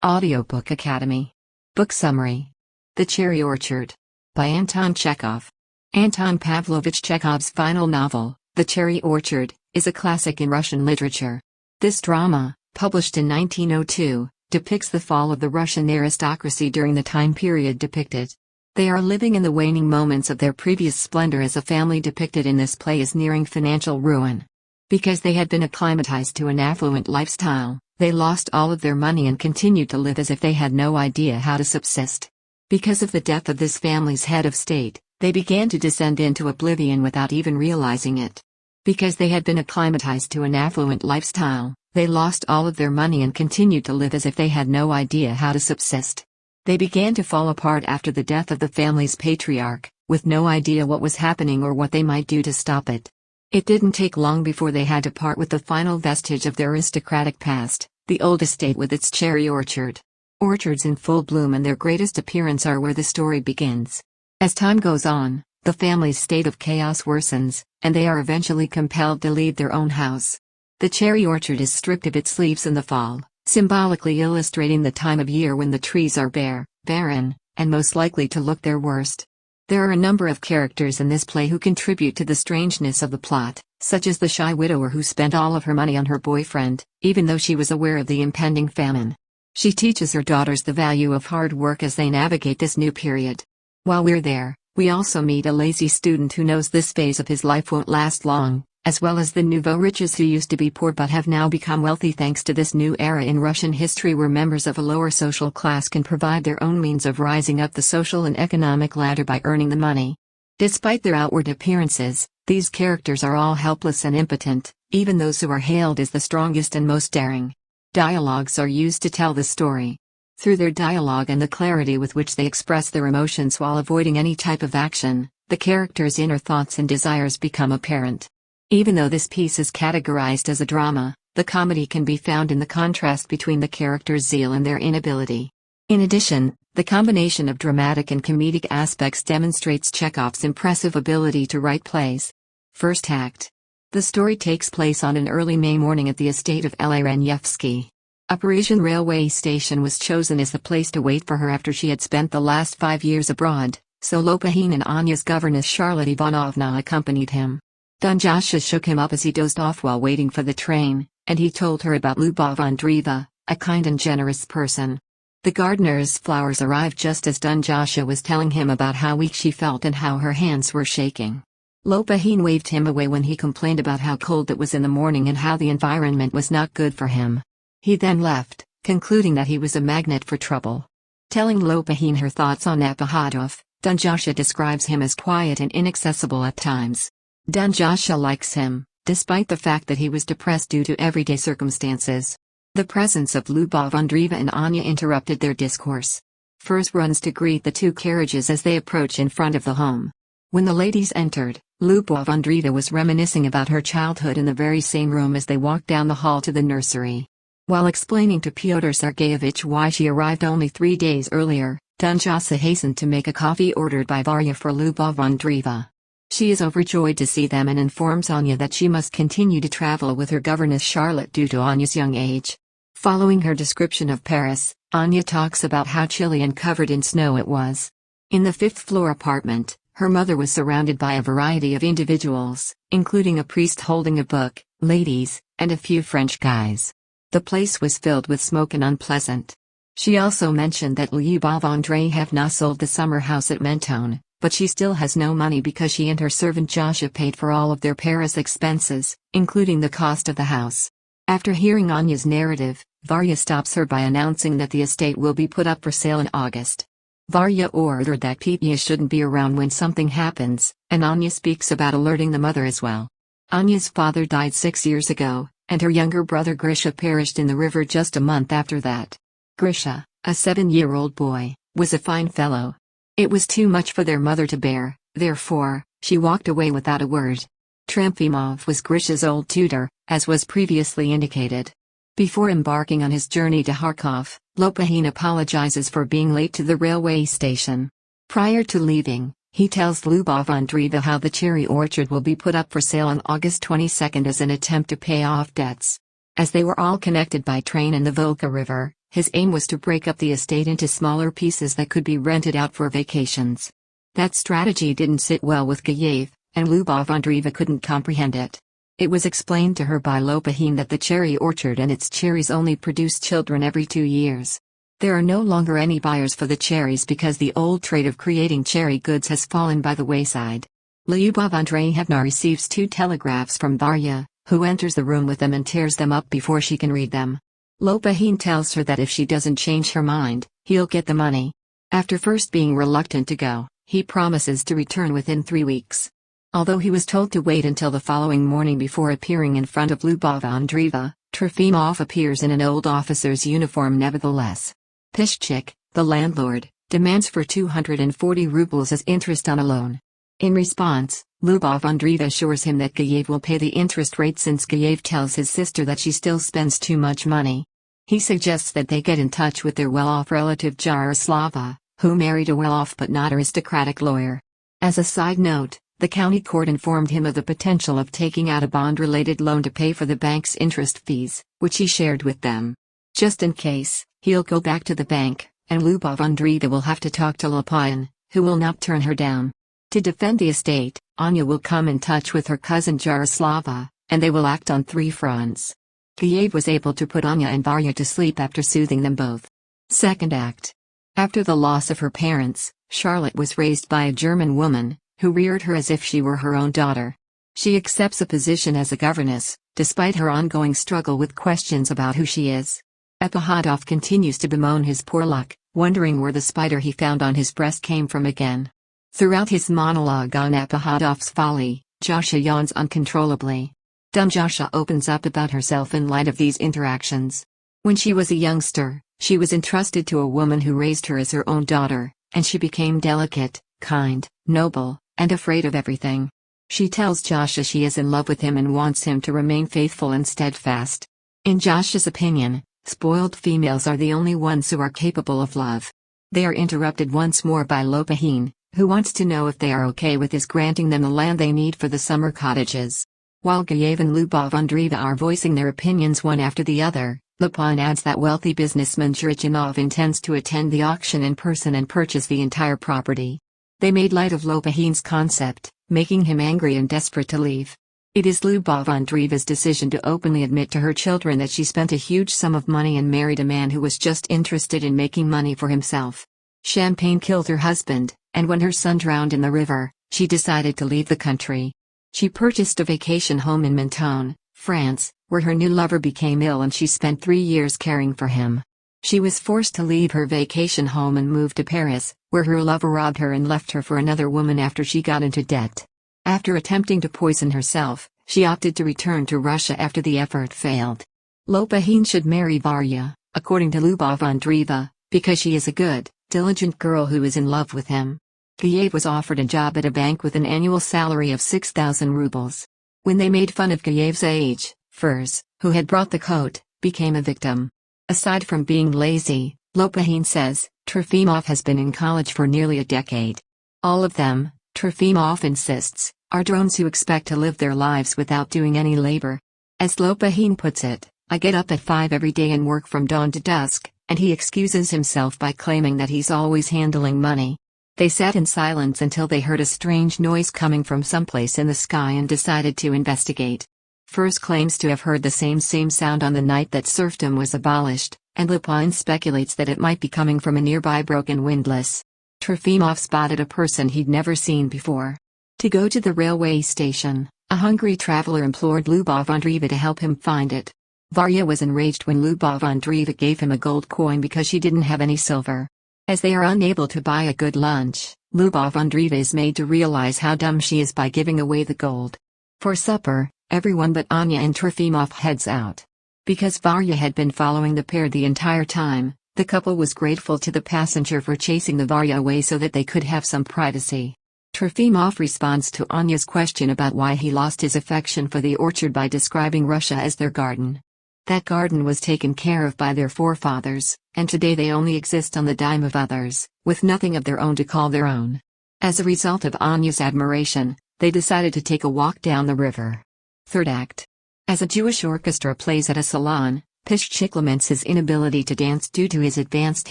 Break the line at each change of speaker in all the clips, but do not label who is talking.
Audiobook Academy. Book Summary. The Cherry Orchard. By Anton Chekhov. Anton Pavlovich Chekhov's final novel, The Cherry Orchard, is a classic in Russian literature. This drama, published in 1902, depicts the fall of the Russian aristocracy during the time period depicted. They are living in the waning moments of their previous splendor as a family depicted in this play is nearing financial ruin. Because they had been acclimatized to an affluent lifestyle, they lost all of their money and continued to live as if they had no idea how to subsist. Because of the death of this family's head of state, they began to descend into oblivion without even realizing it. Because they had been acclimatized to an affluent lifestyle, they lost all of their money and continued to live as if they had no idea how to subsist. They began to fall apart after the death of the family's patriarch, with no idea what was happening or what they might do to stop it. It didn't take long before they had to part with the final vestige of their aristocratic past, the old estate with its cherry orchard. Orchards in full bloom and their greatest appearance are where the story begins. As time goes on, the family's state of chaos worsens, and they are eventually compelled to leave their own house. The cherry orchard is stripped of its leaves in the fall, symbolically illustrating the time of year when the trees are bare, barren, and most likely to look their worst. There are a number of characters in this play who contribute to the strangeness of the plot, such as the shy widower who spent all of her money on her boyfriend, even though she was aware of the impending famine. She teaches her daughters the value of hard work as they navigate this new period. While we're there, we also meet a lazy student who knows this phase of his life won't last long, as well as the nouveau riches who used to be poor but have now become wealthy thanks to this new era in Russian history where members of a lower social class can provide their own means of rising up the social and economic ladder by earning the money. Despite their outward appearances, these characters are all helpless and impotent, even those who are hailed as the strongest and most daring. Dialogues are used to tell the story. Through their dialogue and the clarity with which they express their emotions while avoiding any type of action, the characters' inner thoughts and desires become apparent. Even though this piece is categorized as a drama, the comedy can be found in the contrast between the characters' zeal and their inability. In addition, the combination of dramatic and comedic aspects demonstrates Chekhov's impressive ability to write plays. First act. The story takes place on an early May morning at the estate of Elarenevsky. A Parisian railway station was chosen as the place to wait for her after she had spent the last 5 years abroad, so Lopahin and Anya's governess Charlotte Ivanovna accompanied him. Dunyasha shook him up as he dozed off while waiting for the train, and he told her about Lyubov Andreeva, a kind and generous person. The gardener's flowers arrived just as Dunyasha was telling him about how weak she felt and how her hands were shaking. Lopahin waved him away when he complained about how cold it was in the morning and how the environment was not good for him. He then left, concluding that he was a magnet for trouble. Telling Lopahin her thoughts on Apahatov, Dunyasha describes him as quiet and inaccessible at times. Dunyasha likes him, despite the fact that he was depressed due to everyday circumstances. The presence of Lyubov Andreeva and Anya interrupted their discourse. First runs to greet the two carriages as they approach in front of the home. When the ladies entered, Lyubov Andreeva was reminiscing about her childhood in the very same room as they walked down the hall to the nursery. While explaining to Pyotr Sergeyevich why she arrived only 3 days earlier, Dunyasha hastened to make a coffee ordered by Varya for Lyubov Andreeva. She is overjoyed to see them and informs Anya that she must continue to travel with her governess Charlotte due to Anya's young age. Following her description of Paris, Anya talks about how chilly and covered in snow it was. In the 5th-floor apartment, her mother was surrounded by a variety of individuals, including a priest holding a book, ladies, and a few French guys. The place was filled with smoke and unpleasant. She also mentioned that Lyubov Andreevna sold the summer house at Mentone, but she still has no money because she and her servant Jasha paid for all of their Paris expenses, including the cost of the house. After hearing Anya's narrative, Varya stops her by announcing that the estate will be put up for sale in August. Varya ordered that Petya shouldn't be around when something happens, and Anya speaks about alerting the mother as well. Anya's father died 6 years ago, and her younger brother Grisha perished in the river just a month after that. Grisha, a 7-year-old boy, was a fine fellow. It was too much for their mother to bear, therefore, she walked away without a word. Trofimov was Grisha's old tutor, as was previously indicated. Before embarking on his journey to Kharkov, Lopahin apologizes for being late to the railway station. Prior to leaving, he tells Lyubov Andreeva how the cherry orchard will be put up for sale on August 22 as an attempt to pay off debts. As they were all connected by train and the Volga River, His aim was to break up the estate into smaller pieces that could be rented out for vacations. That strategy didn't sit well with Gayev, and Lyubov Andreeva couldn't comprehend it. It was explained to her by Lopahin that the cherry orchard and its cherries only produce children every 2 years. There are no longer any buyers for the cherries because the old trade of creating cherry goods has fallen by the wayside. Lyubov Andreevna receives 2 telegraphs from Varya, who enters the room with them and tears them up before she can read them. Lopahin tells her that if she doesn't change her mind, he'll get the money. After first being reluctant to go, he promises to return within 3 weeks. Although he was told to wait until the following morning before appearing in front of Lyubov Andreeva, Trofimov appears in an old officer's uniform nevertheless. Pishchik, the landlord, demands for 240 rubles as interest on a loan. In response, Lyubov Andreeva assures him that Gayev will pay the interest rate since Gayev tells his sister that she still spends too much money. He suggests that they get in touch with their well-off relative Jaroslava, who married a well-off but not aristocratic lawyer. As a side note, the county court informed him of the potential of taking out a bond-related loan to pay for the bank's interest fees, which he shared with them. Just in case, he'll go back to the bank, and Lyubov Andreeva will have to talk to Lopahin, who will not turn her down. To defend the estate, Anya will come in touch with her cousin Jaroslava, and they will act on 3 fronts. Gayev was able to put Anya and Varya to sleep after soothing them both. Second act. After the loss of her parents, Charlotte was raised by a German woman, who reared her as if she were her own daughter. She accepts a position as a governess, despite her ongoing struggle with questions about who she is. Epihadov continues to bemoan his poor luck, wondering where the spider he found on his breast came from again. Throughout his monologue on Epihadov's folly, Jasha yawns uncontrollably. Dumb Jasha opens up about herself in light of these interactions. When she was a youngster, she was entrusted to a woman who raised her as her own daughter, and she became delicate, kind, noble, and afraid of everything. She tells Jasha she is in love with him and wants him to remain faithful and steadfast. In Jasha's opinion, spoiled females are the only ones who are capable of love. They are interrupted once more by Lopahin, who wants to know if they are okay with his granting them the land they need for the summer cottages. While Gayev and Lyubov Andreeva are voicing their opinions one after the other, Lopahin adds that wealthy businessman Chirichanov intends to attend the auction in person and purchase the entire property. They made light of Lopahin's concept, making him angry and desperate to leave. It is Lyubov Andreeva's decision to openly admit to her children that she spent a huge sum of money and married a man who was just interested in making money for himself. Champagne killed her husband, and when her son drowned in the river, she decided to leave the country. She purchased a vacation home in Menton, France, where her new lover became ill and she spent 3 years caring for him. She was forced to leave her vacation home and move to Paris, where her lover robbed her and left her for another woman after she got into debt. After attempting to poison herself, she opted to return to Russia after the effort failed. Lopahin should marry Varya, according to Lyubov Andreeva, because she is a good, diligent girl who is in love with him. Gayev was offered a job at a bank with an annual salary of 6,000 rubles. When they made fun of Gayev's age, Furs, who had brought the coat, became a victim. Aside from being lazy, Lopahin says, Trofimov has been in college for nearly a decade. All of them, Trofimov insists, are drones who expect to live their lives without doing any labor. As Lopahin puts it, I get up at 5 every day and work from dawn to dusk, and he excuses himself by claiming that he's always handling money. They sat in silence until they heard a strange noise coming from someplace in the sky and decided to investigate. Furs claims to have heard the same sound on the night that serfdom was abolished, and Lopahin speculates that it might be coming from a nearby broken windlass. Trofimov spotted a person he'd never seen before. To go to the railway station, a hungry traveler implored Lyubov Andreeva to help him find it. Varya was enraged when Lyubov Andreeva gave him a gold coin because she didn't have any silver. As they are unable to buy a good lunch, Lyubov Andreeva is made to realize how dumb she is by giving away the gold. For supper, everyone but Anya and Trofimov heads out. Because Varya had been following the pair the entire time, the couple was grateful to the passenger for chasing the Varya away so that they could have some privacy. Trofimov responds to Anya's question about why he lost his affection for the orchard by describing Russia as their garden. That garden was taken care of by their forefathers, and today they only exist on the dime of others, with nothing of their own to call their own. As a result of Anya's admiration, they decided to take a walk down the river. Third act. As a Jewish orchestra plays at a salon, Piszczek laments his inability to dance due to his advanced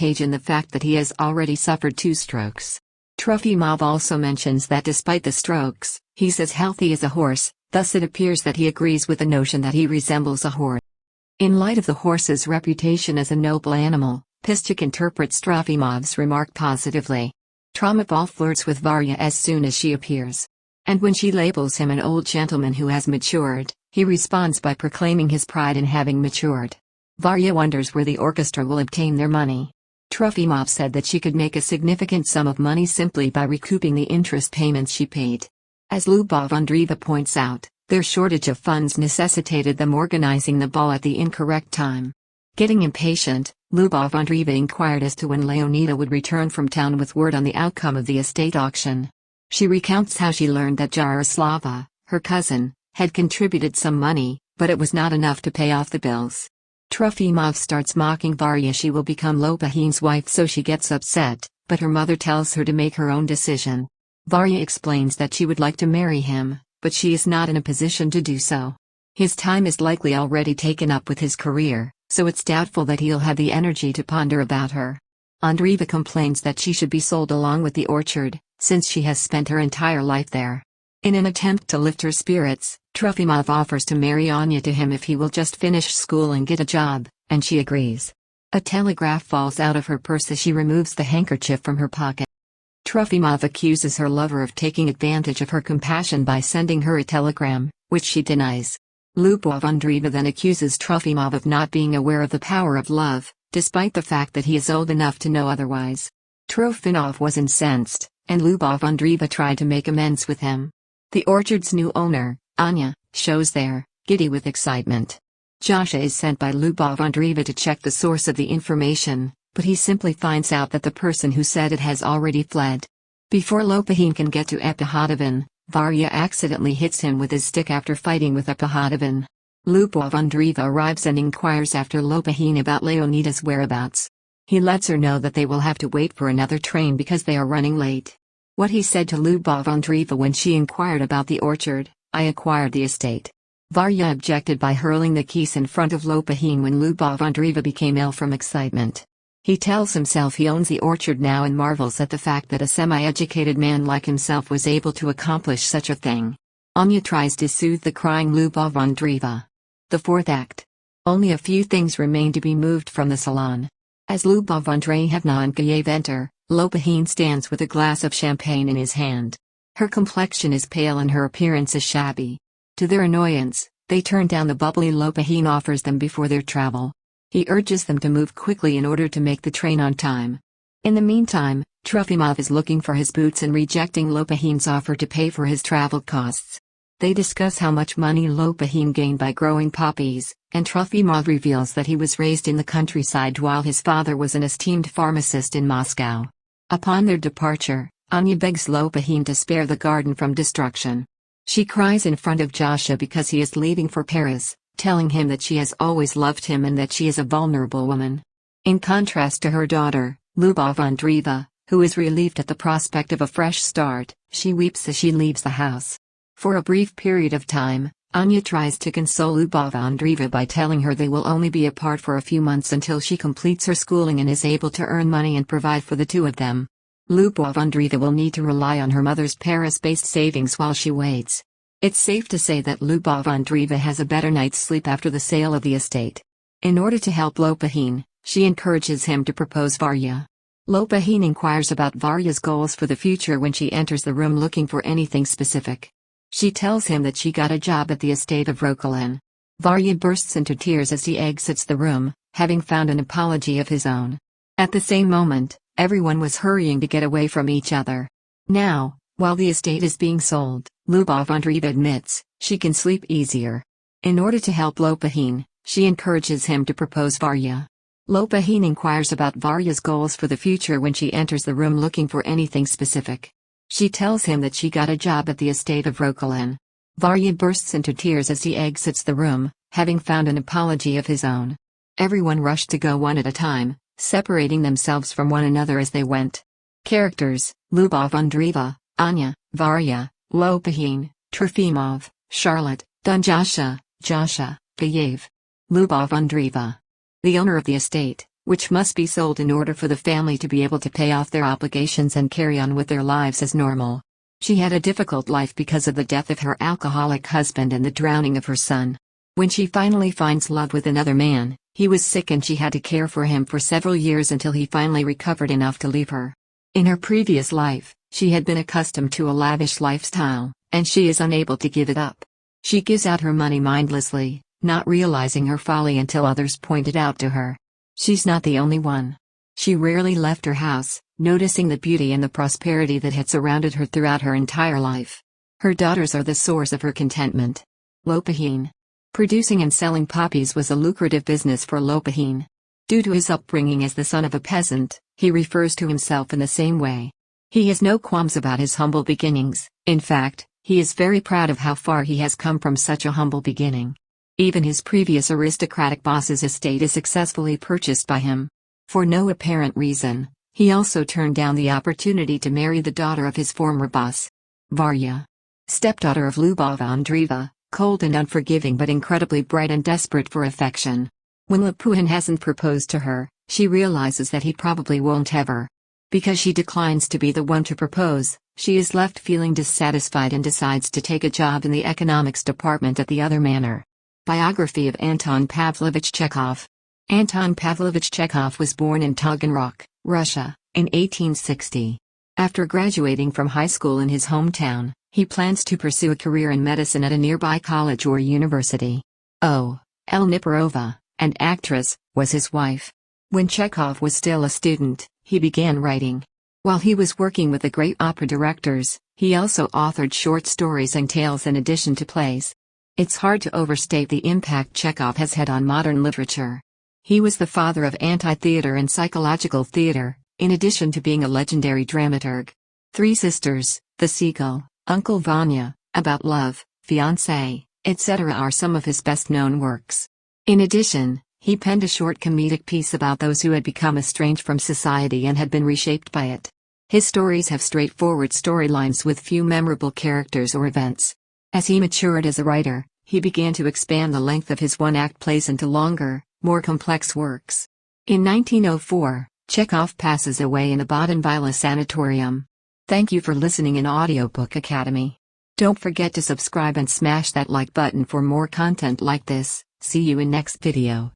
age and the fact that he has already suffered 2 strokes. Trofimov also mentions that despite the strokes, he's as healthy as a horse, thus it appears that he agrees with the notion that he resembles a horse. In light of the horse's reputation as a noble animal, Piszczek interprets Trofimov's remark positively. Trofimov flirts with Varya as soon as she appears. And when she labels him an old gentleman who has matured, he responds by proclaiming his pride in having matured. Varya wonders where the orchestra will obtain their money. Trofimov said that she could make a significant sum of money simply by recouping the interest payments she paid. As Lyubov Andreeva points out, their shortage of funds necessitated them organizing the ball at the incorrect time. Getting impatient, Lyubov Andreeva inquired as to when Leonida would return from town with word on the outcome of the estate auction. She recounts how she learned that Jaroslava, her cousin, had contributed some money, but it was not enough to pay off the bills. Trofimov starts mocking Varya. She will become Lopahin's wife, so she gets upset, but her mother tells her to make her own decision. Varya explains that she would like to marry him, but she is not in a position to do so. His time is likely already taken up with his career, so it's doubtful that he'll have the energy to ponder about her. Andreeva complains that she should be sold along with the orchard, since she has spent her entire life there. In an attempt to lift her spirits, Trofimov offers to marry Anya to him if he will just finish school and get a job, and she agrees. A telegraph falls out of her purse as she removes the handkerchief from her pocket. Trofimov accuses her lover of taking advantage of her compassion by sending her a telegram, which she denies. Lyubov Andreeva then accuses Trofimov of not being aware of the power of love, despite the fact that he is old enough to know otherwise. Trofimov was incensed, and Lyubov Andreeva tried to make amends with him. The orchard's new owner, Anya, shows there, giddy with excitement. Jasha is sent by Lyubov Andreeva to check the source of the information, but he simply finds out that the person who said it has already fled. Before Lopahin can get to Epihodovin, Varya accidentally hits him with his stick after fighting with Epihodovin. Lyubov Andreeva arrives and inquires after Lopahin about Leonida's whereabouts. He lets her know that they will have to wait for another train because they are running late. What he said to Lyubov Andreeva when she inquired about the orchard: "I acquired the estate." Varya objected by hurling the keys in front of Lopahin when Lyubov Andreeva became ill from excitement. He tells himself he owns the orchard now and marvels at the fact that a semi-educated man like himself was able to accomplish such a thing. Anya tries to soothe the crying Lyubov Andreeva. The fourth act. Only a few things remain to be moved from the salon. As Lyubov Andreevna and Gayev enter, Lopahin stands with a glass of champagne in his hand. Her complexion is pale and her appearance is shabby. To their annoyance, they turn down the bubbly Lopahin offers them before their travel. He urges them to move quickly in order to make the train on time. In the meantime, Trofimov is looking for his boots and rejecting Lopahin's offer to pay for his travel costs. They discuss how much money Lopahin gained by growing poppies, and Trofimov reveals that he was raised in the countryside while his father was an esteemed pharmacist in Moscow. Upon their departure, Anya begs Lopahin to spare the garden from destruction. She cries in front of Jasha because he is leaving for Paris, telling him that she has always loved him and that she is a vulnerable woman. In contrast to her daughter, Lyubov Andreeva, who is relieved at the prospect of a fresh start, she weeps as she leaves the house. For a brief period of time, Anya tries to console Lyubov Andreeva by telling her they will only be apart for a few months until she completes her schooling and is able to earn money and provide for the two of them. Lyubov Andreeva will need to rely on her mother's Paris-based savings while she waits. It's safe to say that Lyubov Andreeva has a better night's sleep after the sale of the estate. In order to help Lopahin, she encourages him to propose Varya. Lopahin inquires about Varya's goals for the future when she enters the room looking for anything specific. She tells him that she got a job at the estate of Rokolin. Varya bursts into tears as he exits the room, having found an apology of his own. At the same moment, everyone was hurrying to get away from each other. Now, while the estate is being sold, Lyubov Andreeva admits she can sleep easier. In order to help Lopahin, she encourages him to propose Varya. Lopahin inquires about Varya's goals for the future when she enters the room looking for anything specific. She tells him that she got a job at the estate of Rokolin. Varya bursts into tears as he exits the room, having found an apology of his own. Everyone rushed to go one at a time, separating themselves from one another as they went. Characters: Lyubov Andreeva, Anya, Varya, Lopahin, Trofimov, Charlotte, Dunjasha, Jasha, Gayev. Lyubov Andreeva. the owner of the estate, which must be sold in order for the family to be able to pay off their obligations and carry on with their lives as normal. She had a difficult life because of the death of her alcoholic husband and the drowning of her son. When she finally finds love with another man, he was sick and she had to care for him for several years until he finally recovered enough to leave her. In her previous life, she had been accustomed to a lavish lifestyle, and she is unable to give it up. She gives out her money mindlessly, not realizing her folly until others point it out to her. She's not the only one. She rarely left her house, noticing the beauty and the prosperity that had surrounded her throughout her entire life. Her daughters are the source of her contentment. Lopahin. Producing and selling poppies was a lucrative business for Lopahin. Due to his upbringing as the son of a peasant, he refers to himself in the same way. He has no qualms about his humble beginnings. In fact, he is very proud of how far he has come from such a humble beginning. Even his previous aristocratic boss's estate is successfully purchased by him. For no apparent reason, he also turned down the opportunity to marry the daughter of his former boss. Varya. Stepdaughter of Lyubova Andreeva, cold and unforgiving but incredibly bright and desperate for affection. When Lopahin hasn't proposed to her, she realizes that he probably won't ever. Because she declines to be the one to propose, she is left feeling dissatisfied and decides to take a job in the economics department at the other manor. Biography of Anton Pavlovich Chekhov. Anton Pavlovich Chekhov was born in Taganrog, Russia, in 1860. After graduating from high school in his hometown, he plans to pursue a career in medicine at a nearby college or university. O. L. Niparova, an actress, was his wife. When Chekhov was still a student, he began writing. While he was working with the great opera directors, he also authored short stories and tales in addition to plays. It's hard to overstate the impact Chekhov has had on modern literature. He was the father of anti-theater and psychological theater, in addition to being a legendary dramaturg. Three Sisters, The Seagull, Uncle Vanya, About Love, Fiancé, etc. are some of his best-known works. In addition, he penned a short comedic piece about those who had become estranged from society and had been reshaped by it. His stories have straightforward storylines with few memorable characters or events. As he matured as a writer, he began to expand the length of his one-act plays into longer, more complex works. In 1904, Chekhov passes away in a Baden-Vyla sanatorium. Thank you for listening in Audiobook Academy. Don't forget to subscribe and smash that like button for more content like this. See you in next video.